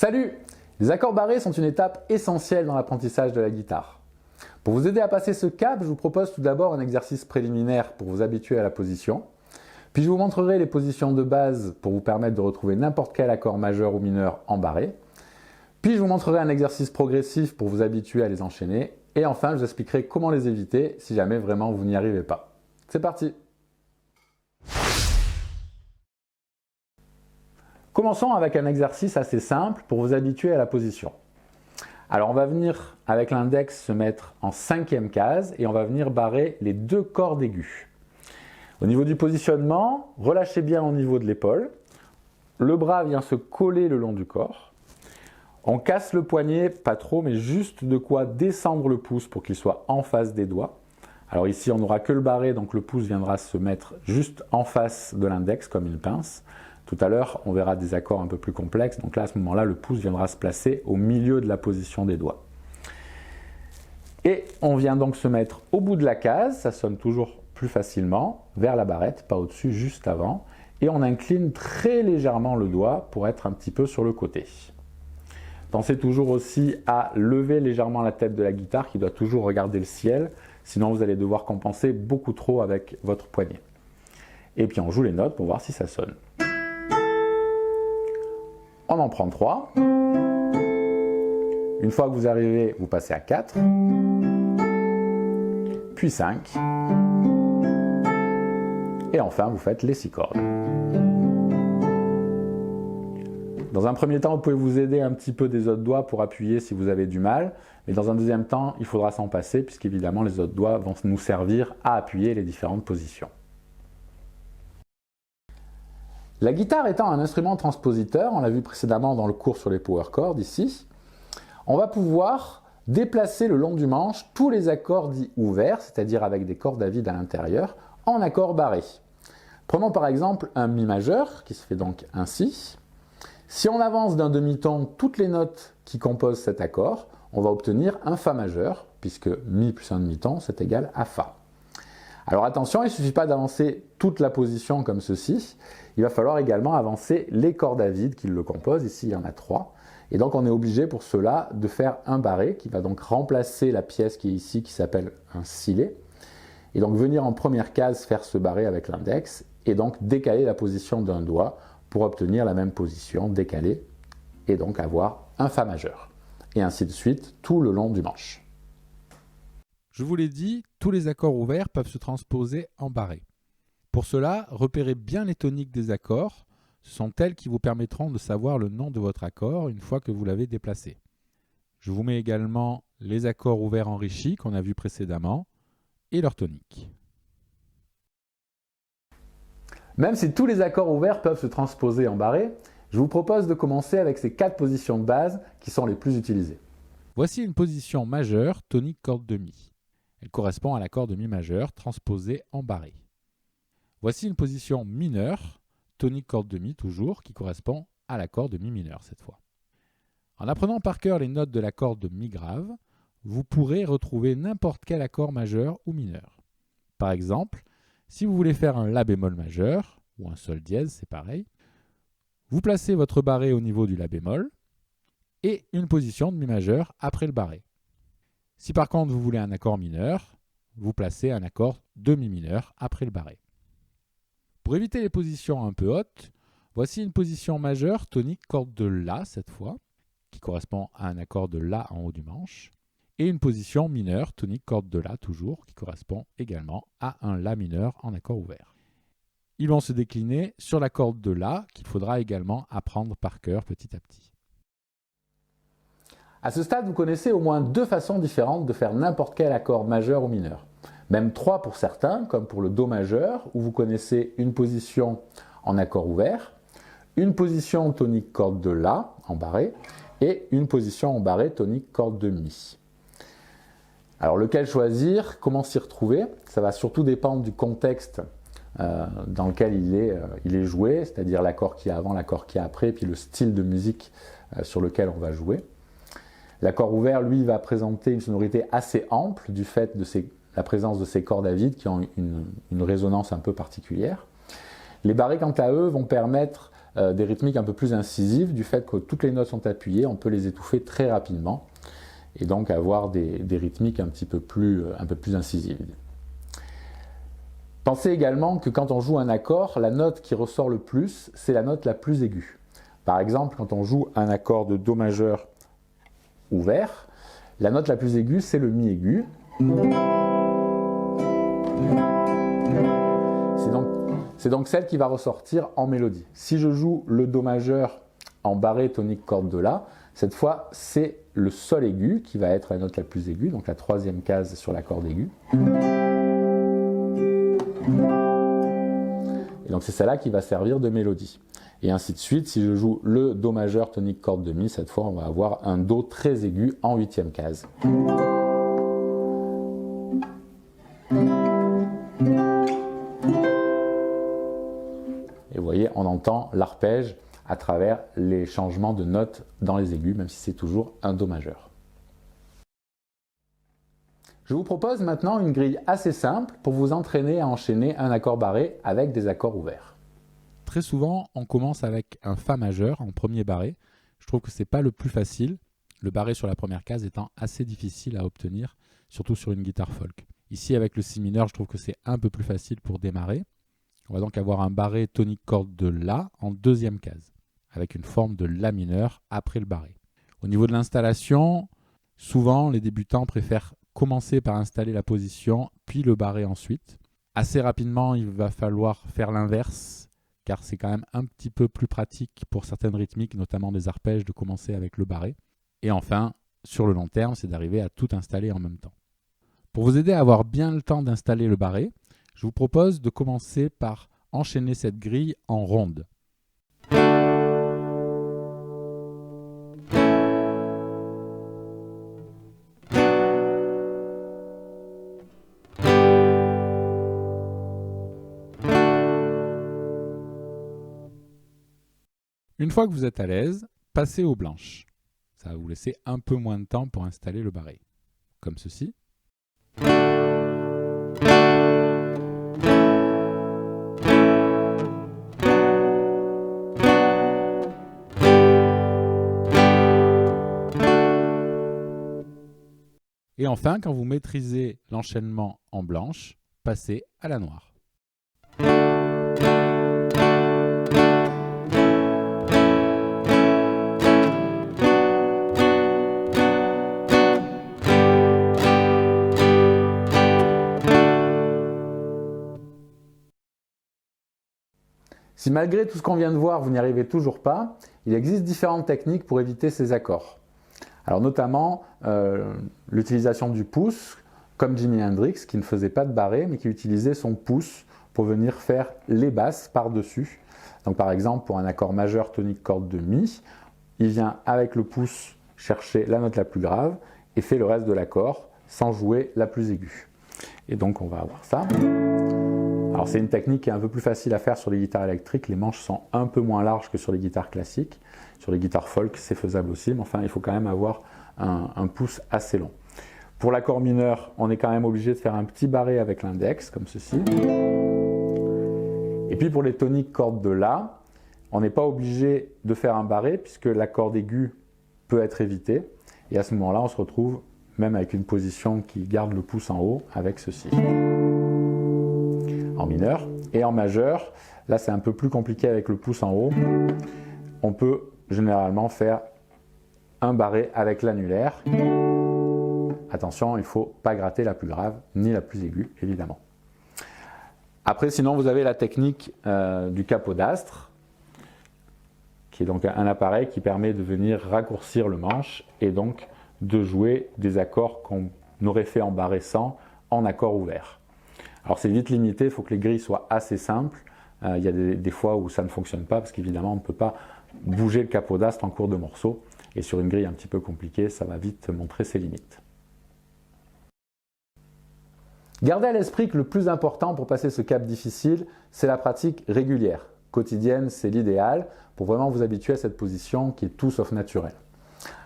Salut! Les accords barrés sont une étape essentielle dans l'apprentissage de la guitare. Pour vous aider à passer ce cap, je vous propose tout d'abord un exercice préliminaire pour vous habituer à la position. Puis je vous montrerai les positions de base pour vous permettre de retrouver n'importe quel accord majeur ou mineur en barré. Puis je vous montrerai un exercice progressif pour vous habituer à les enchaîner. Et enfin, je vous expliquerai comment les éviter si jamais vraiment vous n'y arrivez pas. C'est parti! Commençons avec un exercice assez simple pour vous habituer à la position. Alors on va venir avec l'index se mettre en 5e case et on va venir barrer les deux cordes aiguës. Au niveau du positionnement, relâchez bien au niveau de l'épaule. Le bras vient se coller le long du corps. On casse le poignet, pas trop, mais juste de quoi descendre le pouce pour qu'il soit en face des doigts. Alors ici, on n'aura que le barré, donc le pouce viendra se mettre juste en face de l'index comme une pince. Tout à l'heure, on verra des accords un peu plus complexes. Donc là, à ce moment-là, le pouce viendra se placer au milieu de la position des doigts. Et on vient donc se mettre au bout de la case, ça sonne toujours plus facilement, vers la barrette, pas au-dessus, juste avant. Et on incline très légèrement le doigt pour être un petit peu sur le côté. Pensez toujours aussi à lever légèrement la tête de la guitare qui doit toujours regarder le ciel, sinon vous allez devoir compenser beaucoup trop avec votre poignet. Et puis on joue les notes pour voir si ça sonne. On en prend 3. Une fois que vous arrivez, vous passez à 4, puis 5, et enfin vous faites les 6 cordes. Dans un premier temps, vous pouvez vous aider un petit peu des autres doigts pour appuyer si vous avez du mal, mais dans un deuxième temps, il faudra s'en passer puisqu'évidemment les autres doigts vont nous servir à appuyer les différentes positions. La guitare étant un instrument transpositeur, on l'a vu précédemment dans le cours sur les power chords ici, on va pouvoir déplacer le long du manche tous les accords dits ouverts, c'est-à-dire avec des cordes à vide à l'intérieur, en accords barrés. Prenons par exemple un Mi majeur, qui se fait donc ainsi. Si on avance d'un demi-ton toutes les notes qui composent cet accord, on va obtenir un Fa majeur, puisque Mi plus un demi-ton, c'est égal à Fa. Alors attention, il ne suffit pas d'avancer toute la position comme ceci, il va falloir également avancer les cordes à vide qui le composent, ici il y en a 3. Et donc on est obligé pour cela de faire un barré qui va donc remplacer la pièce qui est ici qui s'appelle un silet. Et donc venir en première case faire ce barré avec l'index et donc décaler la position d'un doigt pour obtenir la même position décalée et donc avoir un Fa majeur. Et ainsi de suite tout le long du manche. Je vous l'ai dit, tous les accords ouverts peuvent se transposer en barré. Pour cela, repérez bien les toniques des accords. Ce sont elles qui vous permettront de savoir le nom de votre accord une fois que vous l'avez déplacé. Je vous mets également les accords ouverts enrichis qu'on a vus précédemment et leurs toniques. Même si tous les accords ouverts peuvent se transposer en barré, je vous propose de commencer avec ces 4 positions de base qui sont les plus utilisées. Voici une position majeure, tonique corde de Mi. Elle correspond à l'accord de Mi majeur transposé en barré. Voici une position mineure, tonique corde de Mi toujours, qui correspond à l'accord de Mi mineur cette fois. En apprenant par cœur les notes de l'accord de Mi grave, vous pourrez retrouver n'importe quel accord majeur ou mineur. Par exemple, si vous voulez faire un La bémol majeur, ou un Sol dièse, c'est pareil, vous placez votre barré au niveau du La bémol et une position de Mi majeur après le barré. Si par contre vous voulez un accord mineur, vous placez un accord de Mi mineur après le barré. Pour éviter les positions un peu hautes, voici une position majeure tonique corde de La cette fois, qui correspond à un accord de La en haut du manche, et une position mineure tonique corde de La toujours, qui correspond également à un La mineur en accord ouvert. Ils vont se décliner sur la corde de La, qu'il faudra également apprendre par cœur petit à petit. À ce stade, vous connaissez au moins 2 façons différentes de faire n'importe quel accord majeur ou mineur. Même 3 pour certains, comme pour le Do majeur, où vous connaissez une position en accord ouvert, une position tonique corde de La en barré, et une position en barré tonique corde de Mi. Alors lequel choisir, comment s'y retrouver? Ça va surtout dépendre du contexte dans lequel il est joué, c'est-à-dire l'accord qui est avant, l'accord qui est après, et puis le style de musique sur lequel on va jouer. L'accord ouvert, lui, va présenter une sonorité assez ample du fait de la présence de ces cordes à vide qui ont une résonance un peu particulière. Les barrés, quant à eux, vont permettre des rythmiques un peu plus incisives, du fait que toutes les notes sont appuyées, on peut les étouffer très rapidement et donc avoir des rythmiques un peu plus incisives. Pensez également que quand on joue un accord, la note qui ressort le plus, c'est la note la plus aiguë. Par exemple, quand on joue un accord de Do majeur ouvert, la note la plus aiguë, c'est le Mi aigu. C'est donc celle qui va ressortir en mélodie. Si je joue le Do majeur en barré tonique corde de La, cette fois c'est le Sol aigu qui va être la note la plus aiguë, donc la troisième case sur la corde aiguë. Et donc c'est celle-là qui va servir de mélodie. Et ainsi de suite, si je joue le Do majeur tonique corde de Mi, cette fois on va avoir un Do très aigu en huitième case. Et vous voyez, on entend l'arpège à travers les changements de notes dans les aigus, même si c'est toujours un Do majeur. Je vous propose maintenant une grille assez simple pour vous entraîner à enchaîner un accord barré avec des accords ouverts. Très souvent, on commence avec un Fa majeur en premier barré. Je trouve que ce n'est pas le plus facile, le barré sur la première case étant assez difficile à obtenir, surtout sur une guitare folk. Ici, avec le Si mineur, je trouve que c'est un peu plus facile pour démarrer. On va donc avoir un barré tonique corde de La en deuxième case, avec une forme de La mineur après le barré. Au niveau de l'installation, souvent les débutants préfèrent commencer par installer la position, puis le barré ensuite. Assez rapidement, il va falloir faire l'inverse, car c'est quand même un petit peu plus pratique pour certaines rythmiques, notamment des arpèges, de commencer avec le barré. Et enfin, sur le long terme, c'est d'arriver à tout installer en même temps. Pour vous aider à avoir bien le temps d'installer le barré, je vous propose de commencer par enchaîner cette grille en ronde. Une fois que vous êtes à l'aise, passez aux blanches. Ça va vous laisser un peu moins de temps pour installer le barré. Comme ceci. Et enfin, quand vous maîtrisez l'enchaînement en blanche, passez à la noire. Si malgré tout ce qu'on vient de voir, vous n'y arrivez toujours pas, il existe différentes techniques pour éviter ces accords. Alors notamment l'utilisation du pouce, comme Jimi Hendrix, qui ne faisait pas de barré, mais qui utilisait son pouce pour venir faire les basses par-dessus. Donc par exemple, pour un accord majeur tonique corde de Mi, il vient avec le pouce chercher la note la plus grave et fait le reste de l'accord sans jouer la plus aiguë. Et donc on va avoir ça. Alors c'est une technique qui est un peu plus facile à faire sur les guitares électriques, les manches sont un peu moins larges que sur les guitares classiques. Sur les guitares folk, c'est faisable aussi, mais enfin il faut quand même avoir un pouce assez long. Pour l'accord mineur, on est quand même obligé de faire un petit barré avec l'index, comme ceci. Et puis pour les toniques cordes de La, on n'est pas obligé de faire un barré, puisque la corde aiguë peut être évitée. Et à ce moment-là, on se retrouve même avec une position qui garde le pouce en haut, avec ceci. En mineur. Et en majeur, là c'est un peu plus compliqué avec le pouce en haut. On peut généralement faire un barré avec l'annulaire. Attention, il ne faut pas gratter la plus grave, ni la plus aiguë, évidemment. Après, sinon, vous avez la technique du capodastre, qui est donc un appareil qui permet de venir raccourcir le manche et donc de jouer des accords qu'on aurait fait en barré sans en accord ouvert. Alors c'est vite limité, il faut que les grilles soient assez simples. Il y a des fois où ça ne fonctionne pas parce qu'évidemment on ne peut pas bouger le capodastre en cours de morceau. Et sur une grille un petit peu compliquée, ça va vite montrer ses limites. Gardez à l'esprit que le plus important pour passer ce cap difficile, c'est la pratique régulière. Quotidienne, c'est l'idéal pour vraiment vous habituer à cette position qui est tout sauf naturelle.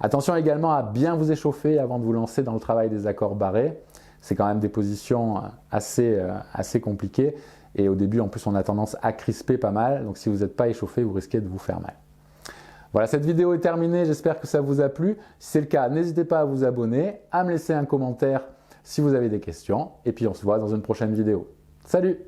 Attention également à bien vous échauffer avant de vous lancer dans le travail des accords barrés. C'est quand même des positions assez compliquées Et au début, en plus, on a tendance à crisper pas mal. Donc si vous n'êtes pas échauffé, vous risquez de vous faire mal. Voilà, cette vidéo est terminée. J'espère que ça vous a plu. Si c'est le cas, n'hésitez pas à vous abonner, à me laisser un commentaire si vous avez des questions. Et puis on se voit dans une prochaine vidéo. Salut!